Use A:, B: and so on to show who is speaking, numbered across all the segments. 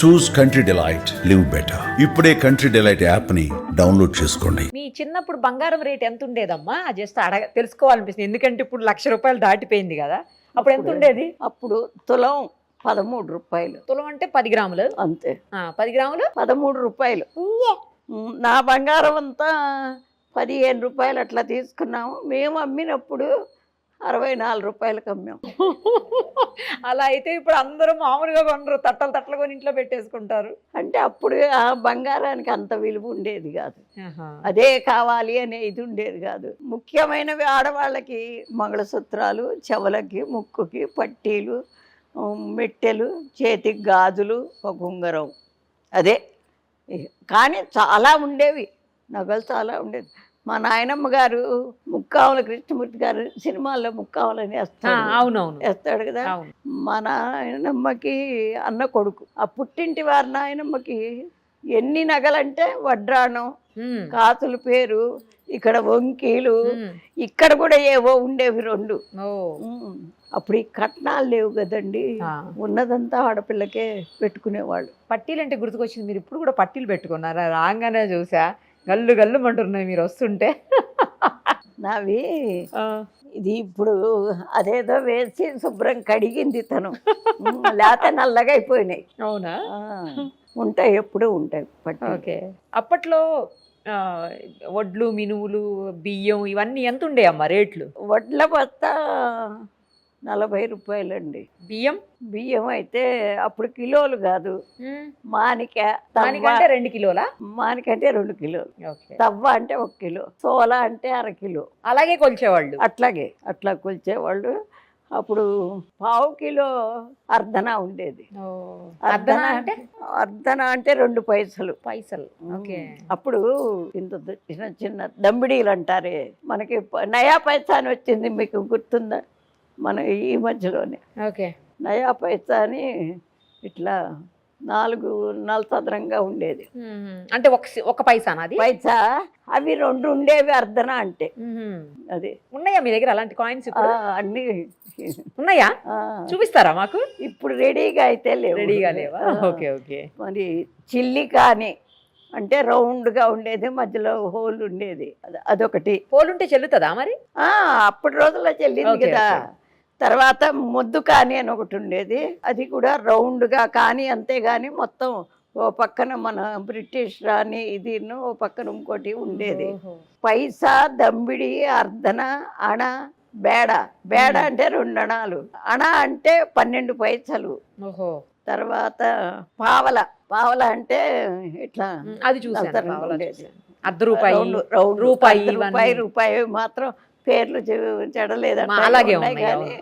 A: చూస్ country delight, live better. ఇప్పుడే country delight app ని download చేసుకోండి.
B: మీ చిన్నప్పుడు బంగారం రేట్ ఎంత ఉండేదమ్మా? జస్ట్ తెలుసుకోవాలనిపిస్తుంది, ఎందుకంటే ఇప్పుడు ₹1,00,000 దాటిపోయింది కదా. అప్పుడు ఎంత ఉండేది?
C: అప్పుడు తులం 13 రూపాయలు.
B: తులం అంటే 10 గ్రాములు
C: అంతే.
B: 10 గ్రాములు
C: 13 రూపాయలు. నా బంగారం అంతా 15 రూపాయలు అట్లా తీసుకున్నాము. మేము అమ్మినప్పుడు 64 రూపాయలకు అమ్మాం.
B: అలా అయితే ఇప్పుడు అందరూ మామూలుగా కొనరు, తట్టలు తట్టలు కొని ఇంట్లో పెట్టేసుకుంటారు.
C: అంటే అప్పుడు ఆ బంగారానికి అంత విలువ ఉండేది కాదు, అదే కావాలి అనే ఇది ఉండేది కాదు. ముఖ్యమైనవి ఆడవాళ్ళకి మంగళసూత్రాలు, చెవులకి ముక్కుకి పట్టీలు, మెట్టెలు, చేతికి గాజులు, ఒక ఉంగరం, అదే. కానీ చాలా ఉండేవి, నగలు చాలా ఉండేది. మా నాయనమ్మ గారు ముక్కావుల కృష్ణమూర్తి గారు సినిమాల్లో ముక్కావులని వేస్తాడు కదా. మా నాయనమ్మకి అన్న కొడుకు. ఆ పుట్టింటి వారి నాయనమ్మకి ఎన్ని నగలంటే వడ్రాణం, కాసుల పేరు, ఇక్కడ వంకీలు, ఇక్కడ కూడా ఏవో ఉండేవి 2. అప్పుడు ఈ కట్నాలు లేవు కదండి, ఉన్నదంతా ఆడపిల్లకే పెట్టుకునేవాళ్ళు.
B: పట్టీలు అంటే గుర్తుకొచ్చింది, మీరు ఇప్పుడు కూడా పట్టీలు పెట్టుకున్నారా? రాగానే చూసా గల్లు గల్లు అంటున్నాయి మీరు వస్తుంటే.
C: నావి ఇది ఇప్పుడు అదేదో వేసి శుభ్రం కడిగింది తను, లేత నల్లగా అయిపోయినాయి.
B: అవునా?
C: ఉంటాయి, ఎప్పుడూ ఉంటాయి పట్టు.
B: ఓకే. అప్పట్లో వడ్లు, మినువులు, బియ్యం ఇవన్నీ ఎంత ఉండే అమ్మా రేట్లు?
C: వడ్ల బస్తా 40 రూపాయలండి. బియ్యం అయితే అప్పుడు కిలోలు కాదు, మానిక
B: అంటే 2 కిలోలా?
C: మానిక అంటే 2 కిలోలు, తవ్వ అంటే 1 కిలో, సోల అంటే 1/2 కిలో.
B: అలాగే కొలిచేవాళ్ళు?
C: అట్లా కొలిచేవాళ్ళు. అప్పుడు పావు కిలో అర్ధన ఉండేది. అర్ధన అంటే 2 పైసలు. అప్పుడు ఇంత చిన్న చిన్న దంబిడీలు అంటారే, మనకి నయా పైసా అని వచ్చింది, మీకు గుర్తుందా? మన ఈ మధ్యలోనే నయా పైసా అని ఇట్లా 4 చదరంగా ఉండేది.
B: అంటే ఒక పైసా పైసా.
C: అవి 2 ఉండేవి అర్ధన అంటే. అది
B: ఉన్నాయా మీ దగ్గర అలాంటి కాయిన్స్?
C: అన్ని
B: ఉన్నాయా? చూపిస్తారా మాకు?
C: ఇప్పుడు రెడీగా అయితే లేవు.
B: రెడీగా లేవా? Okay okay.
C: మరి చిల్లి కానీ అంటే రౌండ్గా ఉండేది, మధ్యలో హోల్ ఉండేది, అదొకటి.
B: హోల్ ఉంటే చెల్లుతుందా మరి?
C: అప్పటి రోజుల్లో చెల్లింది కదా. తర్వాత ముద్దు కానీ అని ఒకటి ఉండేది, అది కూడా రౌండ్గా కానీ, అంతేగాని మొత్తం ఓ పక్కన మన బ్రిటిష్ రాణి ఇది, ఓ పక్కన ఇంకోటి ఉండేది. పైసా, దంబిడి, అర్ధన, అణ, బేడ అంటే 2 అణాలు, అణ అంటే 12 పైసలు. తర్వాత పావల అంటే ఇట్లా
B: అది
C: రూపాయి మాత్రం పేర్లు చెడలేదంట.
B: అలాగే ఉన్నాయి.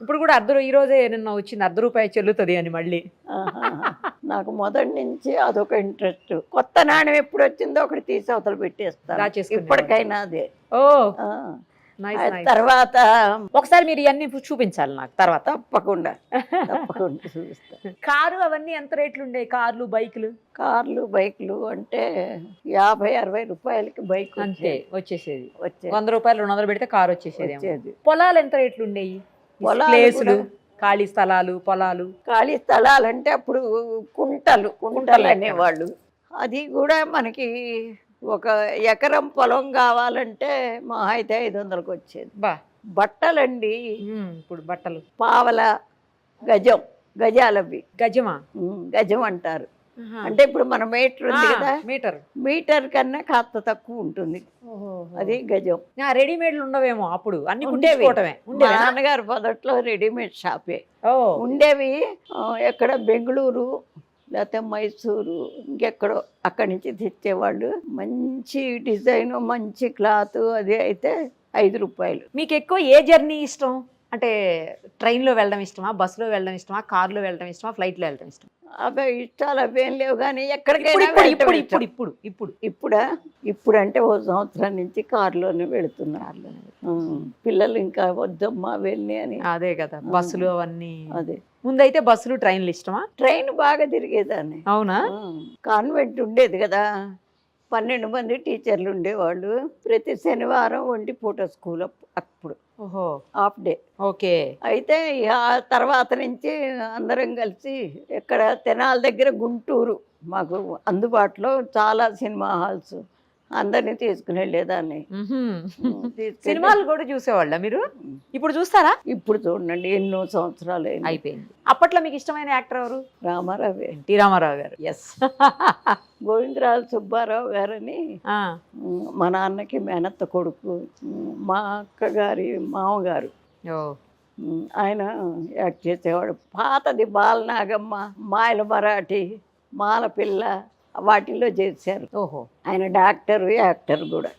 B: ఇప్పుడు కూడా ఈ రోజే నిన్న వచ్చింది ₹1 చెల్లుతుంది అని మళ్ళీ.
C: నాకు మొదటి నుంచి అదొక ఇంట్రెస్ట్. కొత్త నాణ్యం ఎప్పుడు వచ్చిందో ఒకటి తీసి అవతల పెట్టేస్తారు, ఇప్పటికైనా అదే. తర్వాత
B: ఒకసారి మీరు ఇవన్నీ చూపించాలి నాకు తర్వాత.
C: తప్పకుండా చూపిస్తా.
B: కారు అవన్నీ ఎంత రేట్లు ఉండే? కార్లు, బైకులు అంటే
C: 50-60 రూపాయలకి బైక్
B: అంతే వచ్చేసేది. ₹100 200 పెడితే కారు వచ్చేసేది. పొలాలు ఎంత రేట్లు ఉండేవి? ప్లేసులు, ఖాళీ స్థలాలు, పొలాలు.
C: ఖాళీ స్థలాలు అంటే అప్పుడు కుంటలు అనేవాళ్ళు. అది కూడా మనకి 1 ఎకరం పొలం కావాలంటే మా అయితే 500కి వచ్చేది. బట్టలండి,
B: ఇప్పుడు బట్టలు
C: పావల, గజాలవి. గజం అంటారు. అంటే ఇప్పుడు మన మీటర్ ఉంది కదా, మీటర్ కన్నా కాస్త తక్కువ ఉంటుంది, అది గజం.
B: రెడీమేడ్లు ఉండవేమో అప్పుడు, అన్ని
C: ఉండేవి. నాన్నగారు మొదట్లో రెడీమేడ్ షాపే ఉండేవి. ఎక్కడ బెంగళూరు లేకపోతే మైసూరు, ఇంకెక్కడో, అక్కడి నుంచి తెచ్చేవాళ్ళు. మంచి డిజైన్, మంచి క్లాత్, అది అయితే 5 రూపాయలు.
B: మీకు ఎక్కువ ఏ జర్నీ ఇష్టం? అంటే ట్రైన్లో వెళ్ళడం ఇష్టమా, బస్సులో వెళ్ళడం ఇష్టమా, కార్లో వెళ్ళడం ఇష్టమా, ఫ్లైట్లో వెళ్ళడం ఇష్టమా?
C: అవే ఇష్టాలు అవేం లేవు, కానీ ఎక్కడికైనా ఇప్పుడు అంటే 1 సంవత్సరం నుంచి కారులోనే వెళుతున్నారు. పిల్లలు ఇంకా వద్దమ్మా వెళ్ళి అని.
B: అదే కదా, బస్సులు అవన్నీ. అదే ముందైతే బస్సులు, ట్రైన్లు ఇష్టమా?
C: ట్రైన్ బాగా తిరిగేదాన్ని.
B: అవునా?
C: కాన్వెంట్ ఉండేది కదా, 12 మంది టీచర్లు ఉండేవాళ్ళు. ప్రతి శనివారం 1 పూట స్కూల్ అప్పుడు
B: ఓహో
C: హాఫ్ డే.
B: ఓకే.
C: అయితే ఆ తర్వాత నుంచి అందరం కలిసి ఇక్కడ తెనాల దగ్గర గుంటూరు మాకు అందుబాటులో చాలా సినిమా హాల్స్, అందరినీ తీసుకుని వెళ్ళేదాన్ని.
B: సినిమాలు కూడా చూసేవాళ్ళ మీరు? ఇప్పుడు చూస్తారా?
C: ఇప్పుడు చూడండి ఎన్నో సంవత్సరాలు
B: అయిపోయింది. అప్పట్లో మీకు ఇష్టమైన యాక్టర్ ఎవరు?
C: రామారావు,
B: ఎన్టీ రామారావు గారు. ఎస్.
C: గోవిందరాజు సుబ్బారావు గారని మా నాన్నకి మేనత్త కొడుకు, మా అక్కగారి మామగారు. ఆయన యాక్ట్ చేసేవాడు. పాతది బాలనాగమ్మ, మాయల మరాఠీ, మాలపిల్ల వాటిల్లో చేశారు.
B: ఓహో.
C: ఆయన డాక్టర్, యాక్టర్ కూడా.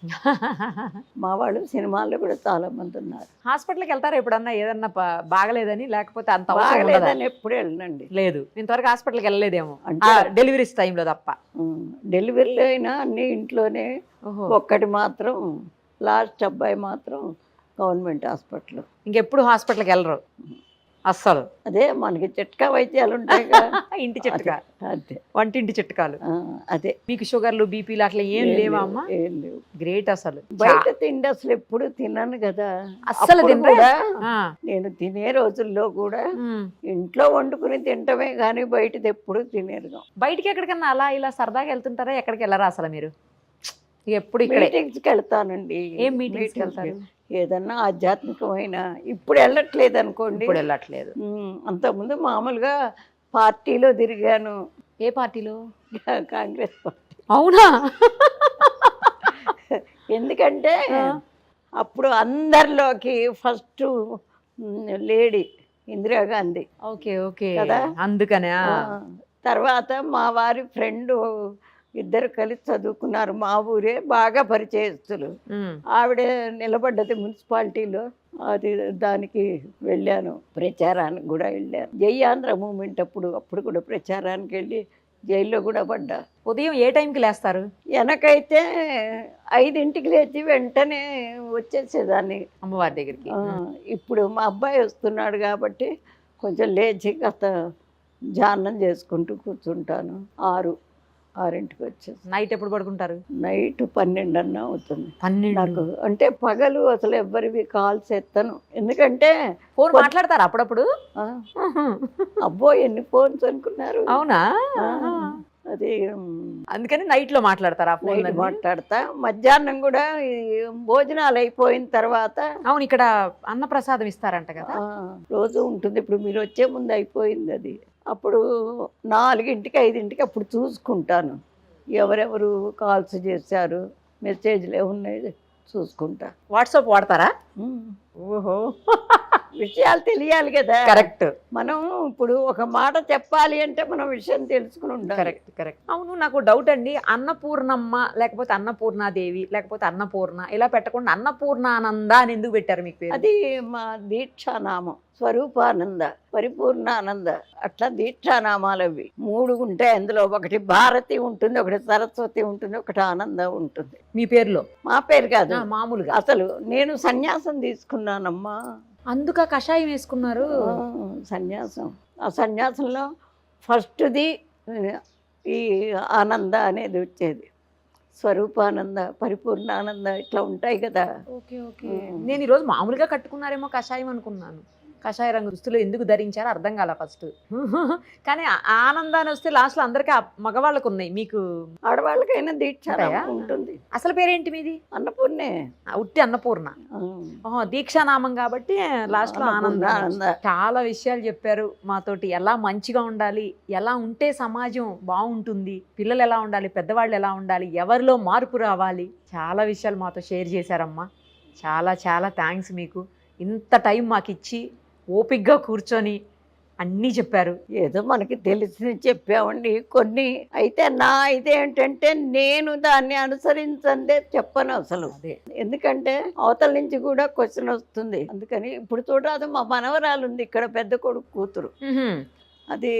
C: మా వాళ్ళు సినిమాల్లో కూడా చాలా మంది ఉన్నారు.
B: హాస్పిటల్కి వెళ్తారా ఎప్పుడన్నా ఏదన్నా బాగలేదని? లేకపోతే అంత
C: బాగలేదని ఎప్పుడు వెళ్ళండి.
B: లేదు, ఇంతవరకు హాస్పిటల్కి వెళ్ళలేదేమో, అంటే డెలివరీస్ టైంలో తప్ప.
C: డెలివరీలో అయినా అన్ని ఇంట్లోనే. ఒక్కటి మాత్రం లాస్ట్ అబ్బాయి మాత్రం గవర్నమెంట్ హాస్పిటల్.
B: ఇంకెప్పుడు హాస్పిటల్కి వెళ్ళరు అస్సలు?
C: అదే మనకి చిట్కా వైద్యాలు ఉంటాయి
B: ఇంటి చిట్కా,
C: అదే
B: వంటింటి చిట్కాలు.
C: అదే.
B: మీకు షుగర్లు, బీపీలు అట్లా ఏం లేవా అమ్మా?
C: ఏం లేవు.
B: గ్రేట్. అసలు
C: బయట తిండి అసలు ఎప్పుడు తిన్నాను కదా,
B: అస్సలు
C: కూడా నేను తినే రోజుల్లో కూడా ఇంట్లో వండుకుని తింటమే కానీ బయటది ఎప్పుడు తినేరు.
B: బయటికి ఎక్కడికన్నా అలా ఇలా సరదాగా వెళ్తుంటారా? ఎక్కడికి వెళ్ళరా అసలు మీరు? ఎప్పుడు ఇక్కడ
C: మీటింగ్స్కి వెళ్తానండి.
B: ఏం మీటింగ్స్కి వెళ్తారు?
C: ఏదన్నా ఆధ్యాత్మికమైన. ఇప్పుడు వెళ్ళట్లేదు అనుకోండి.
B: ఇప్పుడు వెళ్ళట్లేదు.
C: అంతకుముందు మామూలుగా పార్టీలో తిరిగాను.
B: ఏ పార్టీలో?
C: కాంగ్రెస్ పార్టీ.
B: అవునా?
C: ఎందుకంటే అప్పుడు అందరిలోకి first lady Indira Gandhi.
B: Okay okay
C: కదా,
B: అందుకనే.
C: తర్వాత మా వారి ఫ్రెండ్ ఇద్దరు కలిసి చదువుకున్నారు, మా ఊరే, బాగా పరిచయస్తులు. ఆవిడ నిలబడ్డది మున్సిపాలిటీలో, అది దానికి వెళ్ళాను. ప్రచారానికి కూడా వెళ్ళాను. జై ఆంధ్ర మూమెంట్ అప్పుడు కూడా ప్రచారానికి వెళ్ళి జైల్లో కూడా పడ్డా.
B: ఉదయం ఏ టైంకి లేస్తారు?
C: వెనకైతే 5ంటికి లేచి వెంటనే వచ్చేసేదాన్ని
B: అమ్మవారి దగ్గరికి.
C: ఇప్పుడు మా అబ్బాయి వస్తున్నాడు కాబట్టి కొంచెం లేచి కాస్త ధ్యానం చేసుకుంటూ కూర్చుంటాను. 6ంటికి వచ్చేసి.
B: నైట్ ఎప్పుడు పడుకుంటారు?
C: నైట్ 12 అన్నా అవుతుంది.
B: 12
C: నాకు. అంటే పగలు అసలు ఎవ్వరివి కాల్స్ ఎత్తను. ఎందుకంటే
B: ఫోన్ మాట్లాడతారు అప్పుడప్పుడు?
C: అబ్బో ఎన్ని ఫోన్స్ అనుకున్నారు.
B: అవునా?
C: అది
B: అందుకని నైట్ లో మాట్లాడతారా?
C: నైట్ మాట్లాడతా. మధ్యాహ్నం కూడా భోజనాలు అయిపోయిన తర్వాత.
B: అవును, ఇక్కడ అన్నప్రసాదం ఇస్తారంట కదా,
C: రోజు ఉంటుంది. ఇప్పుడు మీరు వచ్చే ముందు అయిపోయింది అది. అప్పుడు 4ంటికి 5ంటికి అప్పుడు చూసుకుంటాను ఎవరెవరు కాల్స్ చేశారు, మెసేజ్లు ఏమున్నాయి చూసుకుంటా.
B: వాట్సాప్ వాడతారా?
C: ఓహో, విషయాలు తెలియాలి కదా.
B: కరెక్ట్.
C: మనం ఇప్పుడు ఒక మాట చెప్పాలి అంటే మనం విషయం తెలుసుకుని ఉండాలి.
B: Correct correct. అవును, నాకు డౌట్ అండి. అన్నపూర్ణమ్మ లేకపోతే అన్నపూర్ణాదేవి లేకపోతే అన్నపూర్ణ ఇలా పెట్టకుండా అన్నపూర్ణానంద అని ఎందుకు పెట్టారు మీకు పేరు?
C: అది మా దీక్షానామం. స్వరూపానంద, పరిపూర్ణానంద, అట్లా దీక్షానామాలు అవి 3 ఉంటాయి. అందులో ఒకటి భారతి ఉంటుంది, ఒకటి సరస్వతి ఉంటుంది, ఒకటి ఆనంద ఉంటుంది.
B: మీ పేరులో?
C: మా పేరు కాదు,
B: మామూలుగా.
C: అసలు నేను సన్యాసం తీసుకున్నానమ్మా.
B: అందుక కషాయం వేసుకున్నారు?
C: సన్యాసం. ఆ సన్యాసంలో ఫస్ట్ది ఈ ఆనంద అనేది వచ్చేది. స్వరూపానంద, పరిపూర్ణానంద ఇట్లా ఉంటాయి కదా.
B: Okay okay. నేను ఈరోజు మామూలుగా కట్టుకున్నారేమో కషాయం అనుకున్నాను. కషాయ రంగు దుస్తులు ఎందుకు ధరించారో అర్థం కాల ఫస్ట్. కానీ ఆనందాన్ని వస్తే లాస్ట్లో అందరికీ మగవాళ్ళకు ఉన్నాయి, మీకు
C: ఆడవాళ్ళకైనా దీక్ష ఉంటుంది.
B: అసలు పేరేంటి మీది?
C: అన్నపూర్ణే.
B: ఉట్టి అన్నపూర్ణ. దీక్షానామం కాబట్టి లాస్ట్లో ఆనంద. చాలా విషయాలు చెప్పారు మాతోటి. ఎలా మంచిగా ఉండాలి, ఎలా ఉంటే సమాజం బాగుంటుంది, పిల్లలు ఎలా ఉండాలి, పెద్దవాళ్ళు ఎలా ఉండాలి, ఎవరిలో మార్పు రావాలి, చాలా విషయాలు మాతో షేర్ చేశారమ్మా. చాలా చాలా థ్యాంక్స్ మీకు. ఇంత టైం మాకు ఇచ్చి ఓపిక్గా కూర్చొని అన్నీ చెప్పారు.
C: ఏదో మనకి తెలిసి చెప్పామండి కొన్ని. అయితే నా ఇదేంటంటే నేను దాన్ని అనుసరించందే చెప్పను అసలు. ఎందుకంటే అవతల నుంచి కూడా క్వశ్చన్ వస్తుంది. అందుకని ఇప్పుడు చూడరాదు, మా మనవరాలు ఉంది ఇక్కడ, పెద్ద కొడుకు కూతురు. అది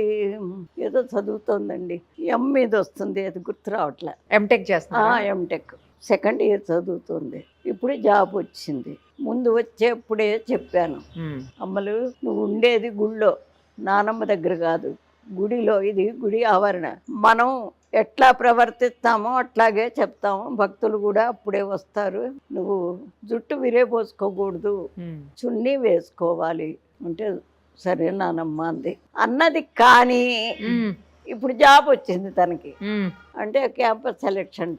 C: ఏదో చదువుతోందండి, మీద వస్తుంది, అది గుర్తు రావట్లే.
B: ఎంటెక్ చేస్తా.
C: ఎంటెక్ 2nd ఇయర్ చదువుతుంది. ఇప్పుడు జాబ్ వచ్చింది. ముందు వచ్చేప్పుడే చెప్పాను, అమ్మలు నువ్వు ఉండేది గుళ్ళో, నానమ్మ దగ్గర కాదు, గుడిలో. ఇది గుడి ఆవరణ. మనం ఎట్లా ప్రవర్తిస్తామో అట్లాగే చెప్తాము. భక్తులు కూడా అప్పుడే వస్తారు. నువ్వు జుట్టు విరేపోసుకోకూడదు, చున్నీ వేసుకోవాలి అంటే సరే నానమ్మ అంది అన్నది. కానీ ఇప్పుడు జాబ్ వచ్చింది తనకి, అంటే క్యాంపస్ సెలెక్షన్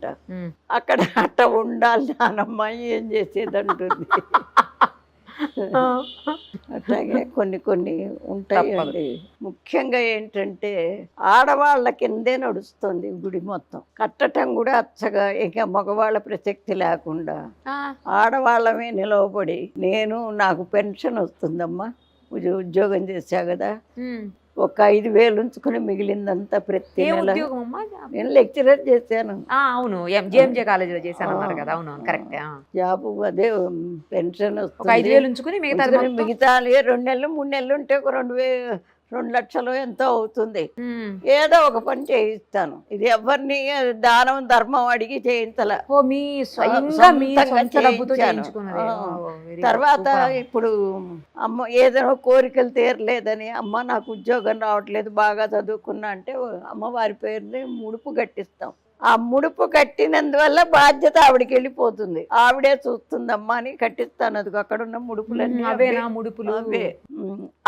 C: అక్కడ అట్ట ఉండాలి నానమ్మ, ఏం చేసేది అంటుంది. అట్లాగే కొన్ని కొన్ని ఉంటాయండి. ముఖ్యంగా ఏంటంటే ఆడవాళ్ళ కిందే నడుస్తుంది గుడి మొత్తం. కట్టటం కూడా అచ్చగా ఇక మగవాళ్ళ ప్రసక్తి లేకుండా ఆడవాళ్ళమే నిలవబడి, నాకు పెన్షన్ వస్తుందమ్మా, ఉద్యోగం చేశా కదా, ఒక 5,000 ఉంచుకుని మిగిలిందంతా ప్రతి నెల. నేను లెక్చరర్ చేశాను.
B: అవును, జేఎంజే కాలేజీలో చేశాను కదా. అవును, కరెక్ట్.
C: జాబ్ అదే పెన్షన్ వస్తుంది.
B: 5,000 ఉంచుకుని మిగతా
C: 2 నెలలు 3 నెలలు ఉంటే ఒక 2 లక్షలు ఎంతో అవుతుంది. ఏదో ఒక పని చేయిస్తాను. ఇది ఎవరిని దానం ధర్మం అడిగి చేయించాల. తర్వాత ఇప్పుడు అమ్మ ఏదైనా కోరికలు తీరలేదని, అమ్మ నాకు ఉద్యోగం రావట్లేదు, బాగా చదువుకున్నా అంటే అమ్మవారి పేరుని ముడుపు కట్టిస్తాం. ఆ ముడుపు కట్టినందువల్ల బాధ్యత ఆవిడకి వెళ్ళిపోతుంది. ఆవిడే చూస్తుందమ్మా అని కట్టిస్తాను. అది అక్కడ ఉన్న ముడుపులన్నీ అవే.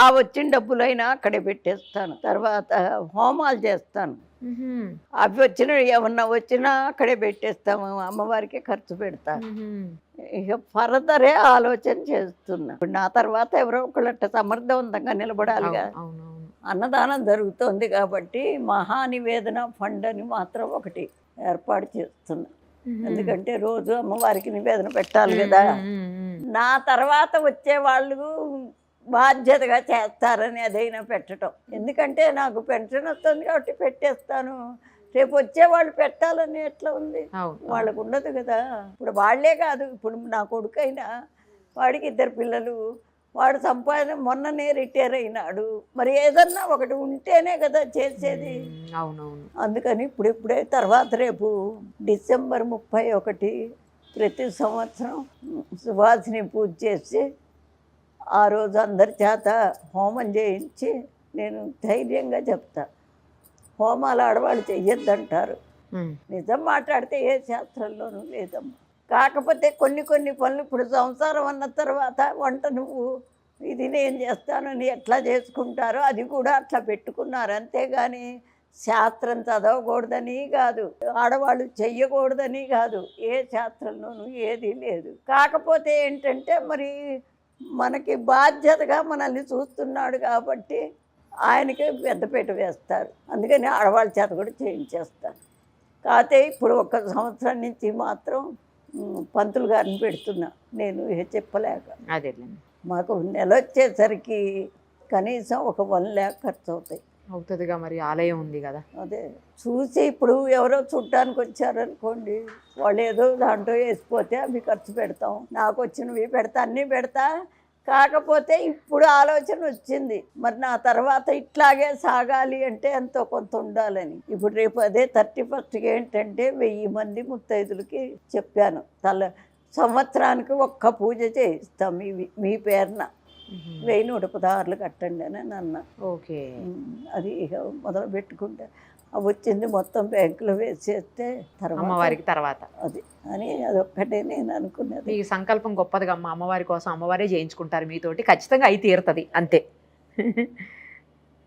C: ఆ వచ్చిన డబ్బులైనా అక్కడే పెట్టేస్తాను. తర్వాత హోమాలు చేస్తాను. అవి ఏమన్నా వచ్చినా అక్కడే పెట్టేస్తాము. అమ్మవారికి ఖర్చు పెడతాను. ఇక ఫర్దరే ఆలోచన చేస్తున్నా. ఇప్పుడు నా తర్వాత ఎవరో ఒకళ్ళ సమర్థవంతంగా నిలబడాలిగా. అన్నదానం జరుగుతోంది కాబట్టి మహానివేదన ఫండ్ అని మాత్రం ఒకటి ఏర్పాటు చేస్తున్నా. ఎందుకంటే రోజు అమ్మవారికి నివేదన పెట్టాలి కదా. నా తర్వాత వచ్చే వాళ్ళు బాధ్యతగా చేస్తారని అదైనా పెట్టడం. ఎందుకంటే నాకు పెన్షన్ వస్తుంది కాబట్టి పెట్టేస్తాను. రేపు వచ్చేవాళ్ళు పెట్టాలని ఎట్లా ఉంది, వాళ్ళకు ఉండదు కదా. ఇప్పుడు వాళ్ళే కాదు, ఇప్పుడు నా కొడుకైనా వాడికి 2 పిల్లలు, వాడు సంపాదన మొన్ననే రిటైర్ అయినాడు. మరి ఏదన్నా ఒకటి ఉంటేనే కదా చేసేది.
B: అవునవును.
C: అందుకని ఇప్పుడే తర్వాత రేపు డిసెంబర్ 31 ప్రతి సంవత్సరం సువాసిని పూజ చేసి ఆ రోజు అందరి చేత హోమం చేయించి నేను ధైర్యంగా చెప్తా. హోమాలు ఆడవాళ్ళు చెయ్యొద్దంటారు. నిజం మాట్లాడితే ఏ శాస్త్రంలోనూ లేదమ్మా. కాకపోతే కొన్ని పనులు ఇప్పుడు సంసారం అన్న తర్వాత వంట నువ్వు ఇది నేను చేస్తానని ఎట్లా చేసుకుంటారో అది కూడా అట్లా పెట్టుకున్నారు. అంతేగాని శాస్త్రం చదవకూడదని కాదు, ఆడవాళ్ళు చెయ్యకూడదని కాదు, ఏ శాస్త్రంలోనూ ఏది లేదు. కాకపోతే ఏంటంటే మరి మనకి బాధ్యతగా మనల్ని చూస్తున్నాడు కాబట్టి ఆయనకి పెద్దపీట వేస్తారు. అందుకని ఆడవాళ్ళ చేత కూడా చేయించేస్తారు. కాకపోతే ఇప్పుడు 1 సంవత్సరం నుంచి మాత్రం పంతులు గారిని పెడుతున్నా నేను చెప్పలేక.
B: అదే
C: మాకు నెల వచ్చేసరికి కనీసం ఒక 1 lakh ఖర్చు
B: అవుతుందిగా. మరి ఆలయం ఉంది కదా.
C: అదే చూసి ఇప్పుడు ఎవరో చుట్టానికి వచ్చారనుకోండి, వాళ్ళు ఏదో దాంట్లో వేసిపోతే అవి ఖర్చు పెడతాం. నాకు వచ్చినవి పెడతా, అన్నీ పెడతా. కాకపోతే ఇప్పుడు ఆలోచన వచ్చింది, మరి నా తర్వాత ఇట్లాగే సాగాలి అంటే ఎంతో కొంత ఉండాలని. ఇప్పుడు రేపు అదే 31st ఏంటంటే 1000 మంది ముత్తైదులకి చెప్పాను, సంవత్సరానికి 1 పూజ చేయిస్తాం మీ పేరున, 1116 కట్టండి అని అన్న.
B: ఓకే,
C: అది ఇక మొదలు పెట్టుకుంటే వచ్చింది మొత్తం బ్యాంకులో వేసేస్తే
B: అమ్మవారికి తర్వాత
C: అది అని అదొక్కటే నేను అనుకున్నది.
B: ఈ సంకల్పం గొప్పదిగా అమ్మ. అమ్మవారి కోసం అమ్మవారే చేయించుకుంటారు మీతోటి, ఖచ్చితంగా అయి తీరుతుంది అంతే.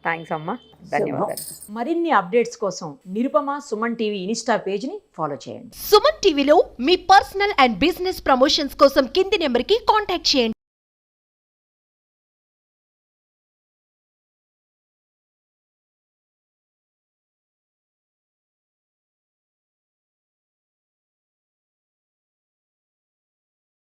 B: థ్యాంక్స్ అమ్మ, ధన్యవాదాలు. మరిన్ని అప్డేట్స్ కోసం నిరుపమ సుమన్ టీవీ ఇన్స్టా పేజ్ని ఫాలో చేయండి.
D: సుమన్ టీవీలో మీ పర్సనల్ అండ్ బిజినెస్ ప్రమోషన్స్ కోసం కింది నెంబర్కి కాంటాక్ట్ చేయండి.